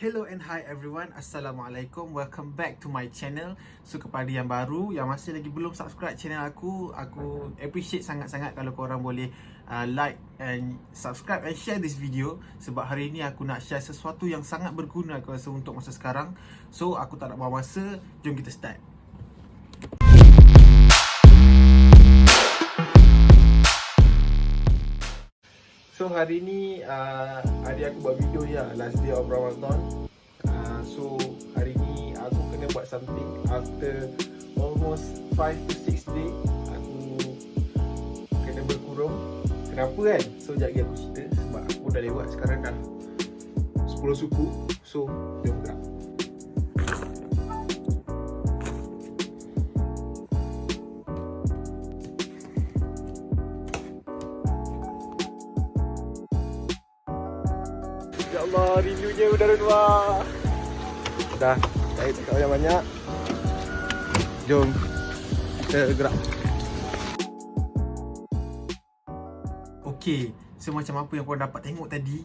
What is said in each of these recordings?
Hello and hi everyone, Assalamualaikum. Welcome back to my channel. So kepada yang baru, yang masih lagi belum subscribe channel aku appreciate sangat-sangat kalau korang boleh like and subscribe and share this video. Sebab hari ni aku nak share sesuatu yang sangat berguna aku rasa untuk masa sekarang. So aku tak nak buang masa, jom kita start. So hari ni adik aku buat video ya, last day of Ramadan. So hari ni aku kena buat something after almost 5 to 6 day. Aku kena berkurung. Kenapa kan? So sekejap lagi aku cerita. Sebab aku dah lewat sekarang dah 10 suku. So jom gerak. Ya Allah, rindunya udara luar. Dah, saya cakap banyak-banyak. Jom kita gerak. Okay, so macam apa yang korang dapat tengok tadi,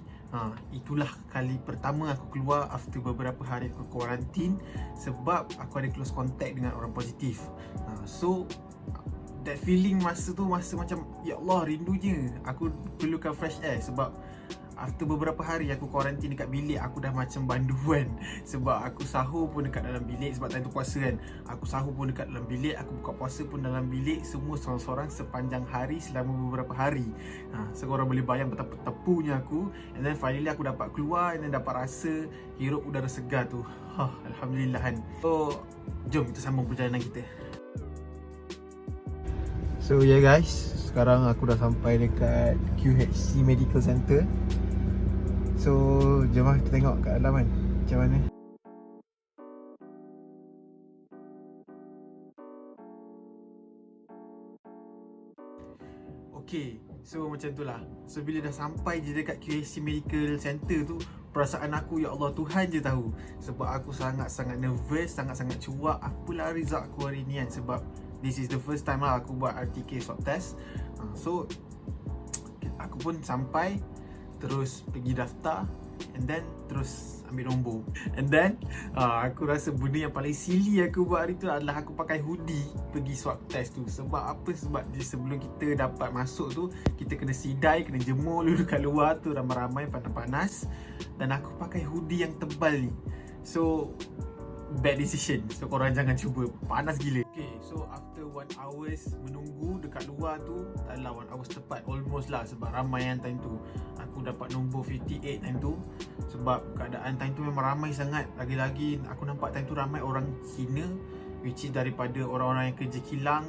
itulah kali pertama aku keluar after beberapa hari aku kuarantin. Sebab aku ada close contact dengan orang positif. So that feeling masa tu masa macam ya Allah, rindunya. Aku perlukan fresh air. Sebab after beberapa hari aku kuarantin dekat bilik, aku dah macam banduan. Sebab aku sahur pun dekat dalam bilik. Sebab time tu puasa kan, aku sahur pun dekat dalam bilik, aku buka puasa pun dalam bilik. Semua sorang-sorang sepanjang hari selama beberapa hari. So korang boleh bayang betapa tepunya aku. And then finally aku dapat keluar and then dapat rasa hirup udara segar tu. Alhamdulillah kan. So jom kita sambung perjalanan kita. So yeah guys, sekarang aku dah sampai dekat QHC Medical Center. So jom lah kita tengok kat dalam kan macam mana. Okay, so macam tu lah. So bila dah sampai je dekat QHC Medical Center tu, perasaan aku ya Allah, Tuhan je tahu. Sebab aku sangat-sangat nervous, sangat-sangat cuak. Apalah result aku hari ni kan. Sebab this is the first time lah aku buat RTK swab test. So aku pun sampai, terus pergi daftar, and then terus ambil nombor. And then aku rasa benda yang paling silly aku buat hari tu adalah aku pakai hoodie pergi swab test tu. Sebab apa? Sebab sebelum kita dapat masuk tu, kita kena sidai, kena jemur dulu kat luar tu, ramai-ramai panas-panas. Dan aku pakai hoodie yang tebal ni. So bad decision. So korang jangan cuba, panas gila. Okay, so after 1 hours menunggu dekat luar tu, taklah 1 hours tepat, almost lah. Sebab ramai yang time tu. Aku dapat nombor 58 time tu. Sebab keadaan time tu memang ramai sangat. Lagi-lagi aku nampak time tu ramai orang Cina, which is daripada orang-orang yang kerja kilang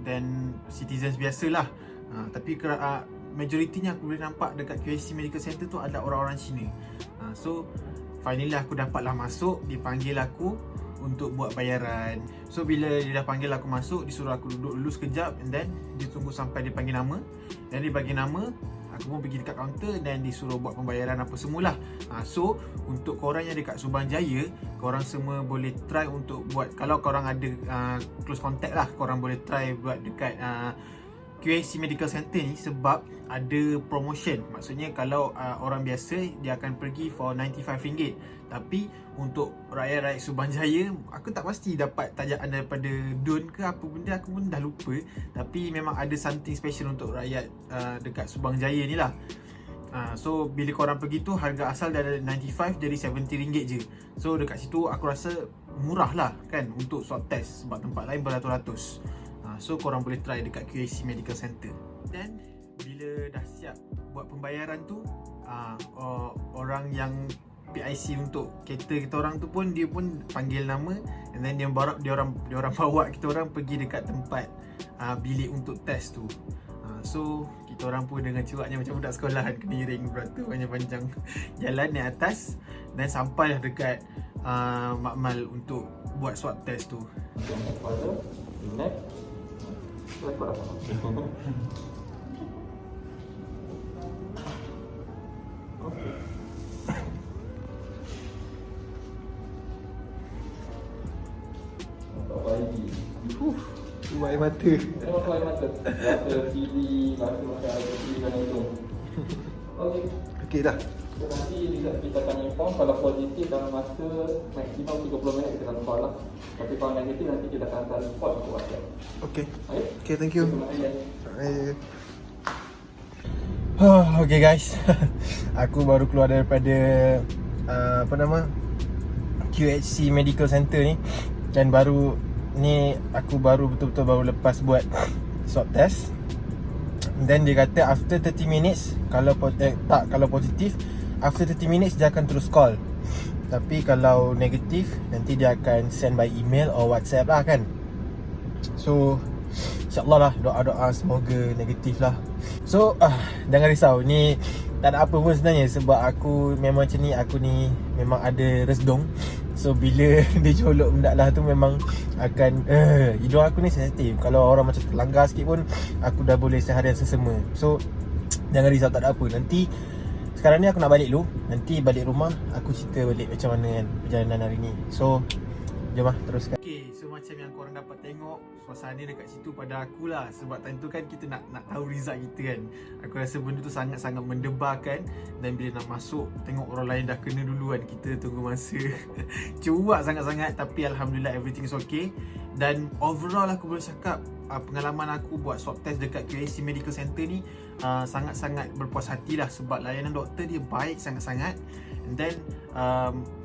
dan citizens biasalah. Tapi majoritinya aku boleh nampak dekat QHC Medical Center tu ada orang-orang Cina. So finally aku dapatlah masuk. Dipanggil aku untuk buat bayaran. So bila dia dah panggil aku masuk, disuruh aku duduk dulu sekejap. And then dia tunggu sampai dia panggil nama. Dan dia bagi nama, aku pun pergi dekat kaunter dan disuruh buat pembayaran apa semualah. So untuk korang yang dekat Subang Jaya, korang semua boleh try untuk buat, kalau korang ada close contact lah, korang boleh try buat dekat QHC Medical Center ni. Sebab ada promotion. Maksudnya kalau orang biasa dia akan pergi for RM95. Tapi untuk rakyat-rakyat Subang Jaya, aku tak pasti dapat tajaan daripada Dun ke apa benda, aku pun dah lupa. Tapi memang ada something special untuk rakyat dekat Subang Jaya ni lah. So bila korang pergi tu, harga asal dari 95 jadi RM70 je. So dekat situ aku rasa murah lah kan untuk swab test. Sebab tempat lain beratus-ratus. So korang boleh try dekat QHC Medical Center. Dan bila dah siap buat pembayaran tu, orang yang PIC untuk kereta kita orang tu pun, dia pun panggil nama. And then dia orang bawa kita orang pergi dekat tempat bilik untuk test tu. So kita orang pun dengan cuaknya macam budak sekolahan, kena ring beratur panjang-panjang jalan naik atas. Dan sampailah dekat makmal untuk buat swab test tu. Buat air mata. Tengok air mata. Mata kiri, mata macam air kiri dan hidung. Okey. Okey dah. So, nanti kita akan inform kalau positif dalam masa maksimum 30 minit kita akan call lah. Tapi kalau negatif nanti kita akan hantar report ke WhatsApp. Okey. Okay? Okey, thank you. Terima kasih. Okay guys, aku baru keluar daripada QHC Medical Center ni. Dan aku baru betul-betul baru lepas buat swab test. Then dia kata after 30 minutes kalau positif, after 30 minutes dia akan terus call. Tapi kalau negatif nanti dia akan send by email or WhatsApp lah kan. So InsyaAllah lah, doa-doa semoga negatif lah. So jangan risau, ni tak ada apa pun sebenarnya. Sebab aku memang macam ni, aku ni memang ada resdung. So bila dia colok benda lah tu memang akan hidung aku ni sensitif. Kalau orang macam terlanggar sikit pun aku dah boleh seharian sesama. So jangan risau, tak ada apa. Nanti sekarang ni aku nak balik dulu. Nanti balik rumah aku cerita balik macam mana kan perjalanan hari ni. So jom lah teruskan. Okay, so macam yang korang dapat tengok, suasana dekat situ pada akulah. Sebab time tu kan kita nak tahu result kita kan. Aku rasa benda tu sangat-sangat mendebarkan. Dan bila nak masuk, tengok orang lain dah kena dulu kan, kita tunggu masa. Cuak sangat-sangat. Tapi Alhamdulillah everything is okay. Dan overall aku boleh cakap pengalaman aku buat swab test dekat QHC Medical Center ni sangat-sangat berpuas hati lah. Sebab layanan doktor dia baik sangat-sangat. And then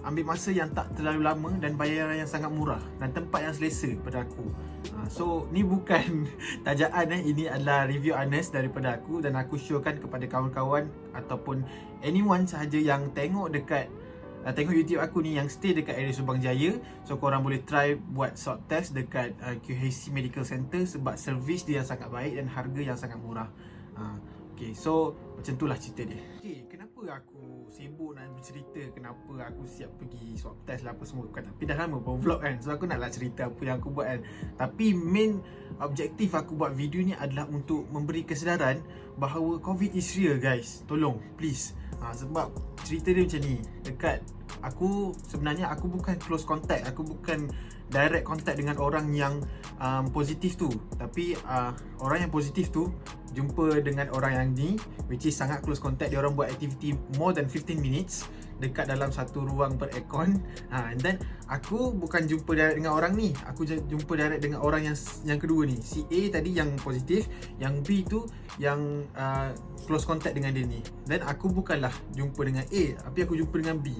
ambil masa yang tak terlalu lama dan bayaran yang sangat murah dan tempat yang selesa pada aku. So ni bukan tajaan ini adalah review honest daripada aku. Dan aku syorkan kepada kawan-kawan ataupun anyone sahaja yang tengok YouTube aku ni yang stay dekat area Subang Jaya. So korang boleh try buat swab test dekat QHC Medical Center. Sebab servis dia yang sangat baik dan harga yang sangat murah. Okay, so macam itulah cerita dia. Okay, kenapa aku sibuk nak bercerita kenapa aku siap pergi swab test lah apa semua kan. Tapi dah lama pun vlog kan. So aku naklah cerita apa yang aku buat kan. Tapi main objektif aku buat video ni adalah untuk memberi kesedaran bahawa COVID is real guys. Tolong, please. Sebab cerita dia macam ni. Dekat aku, sebenarnya aku bukan close contact. Aku bukan direct contact dengan orang yang positif tu. Tapi orang yang positif tu jumpa dengan orang yang ni, which is sangat close contact. Dia orang buat activity more than 15 minutes dekat dalam satu ruang ber-aircon. And then aku bukan jumpa direct dengan orang ni. Aku jumpa direct dengan orang yang kedua ni. Si A tadi yang positif, yang B tu yang close contact dengan dia ni. Dan aku bukanlah jumpa dengan A, tapi aku jumpa dengan B.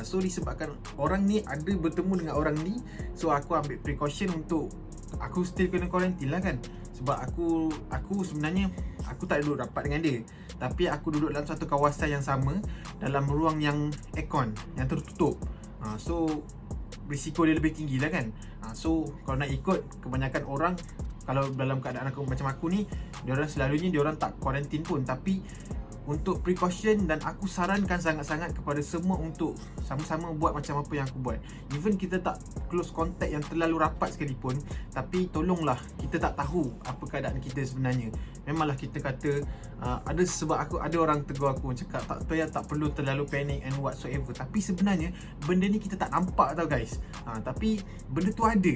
So disebabkan orang ni ada bertemu dengan orang ni, so aku ambil precaution untuk aku still kena quarantine lah kan. Sebab aku sebenarnya aku tak duduk rapat dengan dia, tapi aku duduk dalam satu kawasan yang sama, dalam ruang yang aircon, yang tertutup. So risiko dia lebih tinggi lah kan. So kalau nak ikut, kebanyakan orang kalau dalam keadaan macam aku ni, diorang selalunya diorang tak quarantine pun. Tapi untuk precaution, dan aku sarankan sangat-sangat kepada semua untuk sama-sama buat macam apa yang aku buat. Even kita tak close contact yang terlalu rapat sekalipun, tapi tolonglah, kita tak tahu apa keadaan kita sebenarnya. Memanglah kita kata sebab ada orang tegur aku cakap tak perlu terlalu panic and whatsoever. Tapi sebenarnya benda ni kita tak nampak tau guys. Tapi benda tu ada.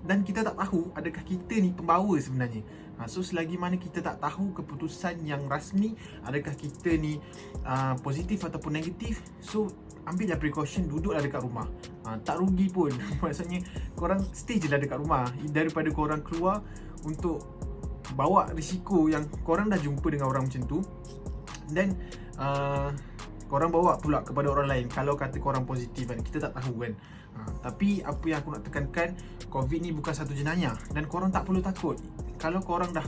Dan kita tak tahu adakah kita ni pembawa sebenarnya. So selagi mana kita tak tahu keputusan yang rasmi, adakah kita ni positif ataupun negatif, so ambillah precaution, duduklah dekat rumah. Tak rugi pun. Maksudnya korang stay je lah dekat rumah, daripada korang keluar untuk bawa risiko yang korang dah jumpa dengan orang macam tu. Dan korang bawa pula kepada orang lain kalau kata korang positif kan. Kita tak tahu kan. Tapi apa yang aku nak tekankan, COVID ni bukan satu jenayah. Dan korang tak perlu takut. Kalau korang dah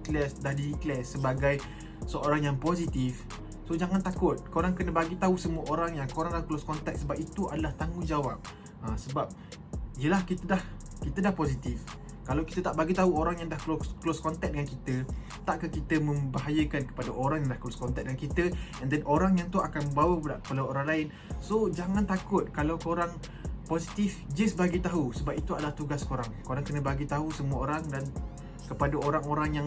declare sebagai seorang yang positif, so jangan takut. Korang kena bagi tahu semua orang yang korang dah close contact. Sebab itu adalah tanggungjawab. Sebab yelah kita dah positif. Kalau kita tak bagi tahu orang yang dah close contact dengan kita, takkah kita membahayakan kepada orang yang dah close contact dengan kita, and then orang yang tu akan membawa pula kepada orang lain. So jangan takut kalau korang positif, just bagi tahu. Sebab itu adalah tugas korang. Korang kena bagi tahu semua orang. Dan kepada orang-orang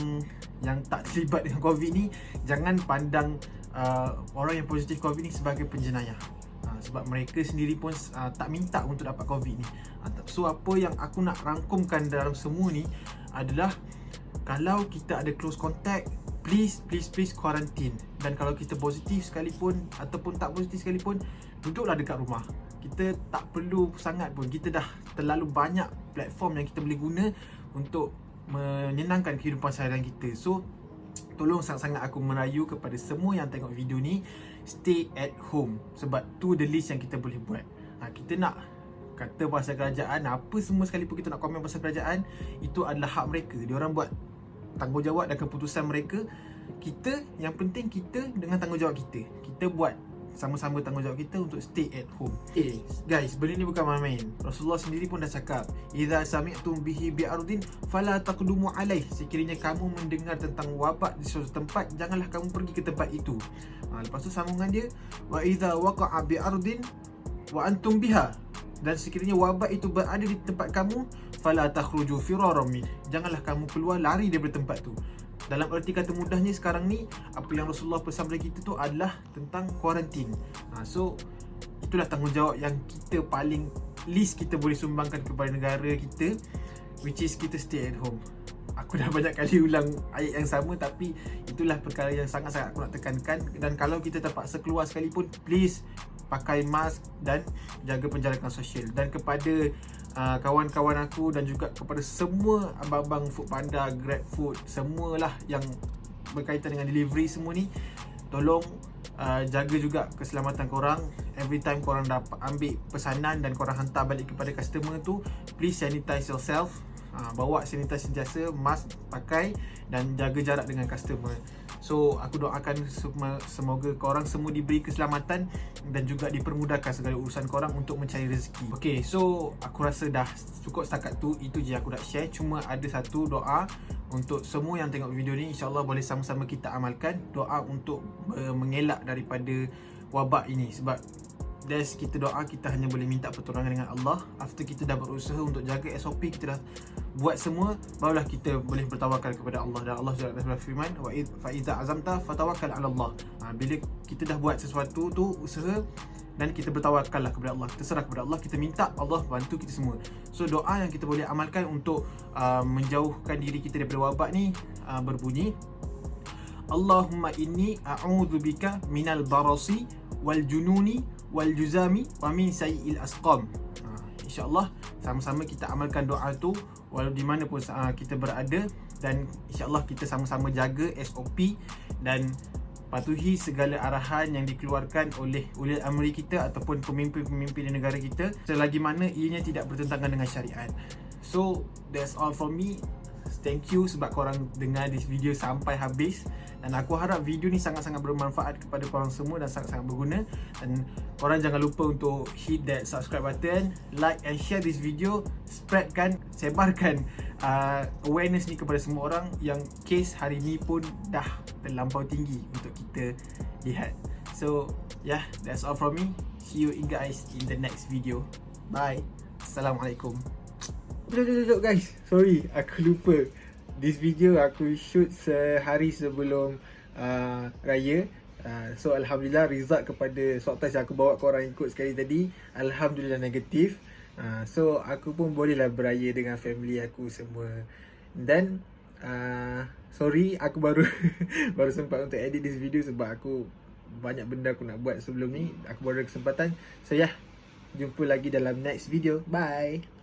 yang tak terlibat dengan COVID ni, jangan pandang orang yang positif COVID ni sebagai penjenayah. Sebab mereka sendiri pun tak minta untuk dapat COVID ni. So apa yang aku nak rangkumkan dalam semua ni adalah, kalau kita ada close contact, please quarantine. Dan kalau kita positif sekalipun ataupun tak positif sekalipun, duduklah dekat rumah. Kita tak perlu sangat pun, kita dah terlalu banyak platform yang kita boleh guna untuk menyenangkan kehidupan seharian kita. So tolong sangat-sangat aku merayu kepada semua yang tengok video ni, stay at home. Sebab tu the least yang kita boleh buat. Kita nak kata pasal kerajaan, apa semua sekalipun kita nak komen pasal kerajaan, itu adalah hak mereka. Diorang buat tanggungjawab dan keputusan mereka. Kita, yang penting kita dengan tanggungjawab kita. Kita buat sama-sama tanggungjawab kita untuk stay at home. Guys, benda ni bukan main-main. Rasulullah sendiri pun dah cakap, "Idza sami'tum bihi bi'ardin fala taqdumu alaih." Sekiranya kamu mendengar tentang wabak di suatu tempat, janganlah kamu pergi ke tempat itu. Lepas tu sambungan dia, "Wa idza waqa'a bi'ardin wa antum biha." Dan sekiranya wabak itu berada di tempat kamu, fala takhruju firaram min. Janganlah kamu keluar lari daripada tempat tu. Dalam erti kata mudahnya sekarang ni, apa yang Rasulullah pesan kepada kita tu adalah tentang kuarantin. So itulah tanggungjawab yang kita paling least kita boleh sumbangkan kepada negara kita, which is kita stay at home. Aku dah banyak kali ulang ayat yang sama, tapi itulah perkara yang sangat-sangat aku nak tekankan. Dan kalau kita terpaksa keluar sekalipun, please pakai mask dan jaga penjarakan sosial. Dan kepada kawan-kawan aku dan juga kepada semua abang-abang Foodpanda, GrabFood, semualah yang berkaitan dengan delivery semua ni, tolong jaga juga keselamatan korang. Every time korang dapat ambil pesanan dan korang hantar balik kepada customer tu, please sanitize yourself. Bawa sanitizer sentiasa, mask pakai dan jaga jarak dengan customer. So aku doakan semoga korang semua diberi keselamatan dan juga dipermudahkan segala urusan korang untuk mencari rezeki. Okay, so aku rasa dah cukup setakat tu. Itu je aku nak share. Cuma ada satu doa untuk semua yang tengok video ni, InsyaAllah boleh sama-sama kita amalkan. Doa untuk mengelak daripada wabak ini. Sebab kita doa, kita hanya boleh minta pertolongan dengan Allah. After kita dah berusaha untuk jaga SOP, kita dah buat semua, barulah kita boleh bertawakal kepada Allah. Dan Allah juga dah berfirman, wa fa iza azamta fatawakkal 'ala Allah. Bila kita dah buat sesuatu tu, usaha, dan kita bertawakallah kepada Allah, kita serah kepada Allah, kita minta Allah bantu kita semua. So doa yang kita boleh amalkan untuk menjauhkan diri kita daripada wabak ni berbunyi, Allahumma inni a'udzubika minal barasi wal jununi wal juzami wa min sayyi'il asqam. InsyaAllah sama-sama kita amalkan doa tu walau di mana pun kita berada, dan insyaAllah kita sama-sama jaga SOP dan patuhi segala arahan yang dikeluarkan oleh ulil amri kita ataupun pemimpin-pemimpin di negara kita, selagi mana ianya tidak bertentangan dengan syariat. So that's all from me. Thank you sebab korang dengar this video sampai habis, dan aku harap video ni sangat-sangat bermanfaat kepada korang semua dan sangat-sangat berguna. Dan korang jangan lupa untuk hit that subscribe button, like and share this video, sebarkan awareness ni kepada semua orang yang kes hari ni pun dah terlampau tinggi untuk kita lihat. So yeah, that's all from me. See you guys in the next video. Bye. Assalamualaikum. Sekejap guys, sorry aku lupa. This video aku shoot sehari sebelum raya. So Alhamdulillah result kepada swab test yang aku bawa korang ikut sekali tadi, Alhamdulillah negatif. So aku pun bolehlah beraya dengan family aku semua. Dan sorry aku baru baru sempat untuk edit this video sebab aku banyak benda aku nak buat sebelum ni. Aku baru ada kesempatan. So yeah, jumpa lagi dalam next video. Bye.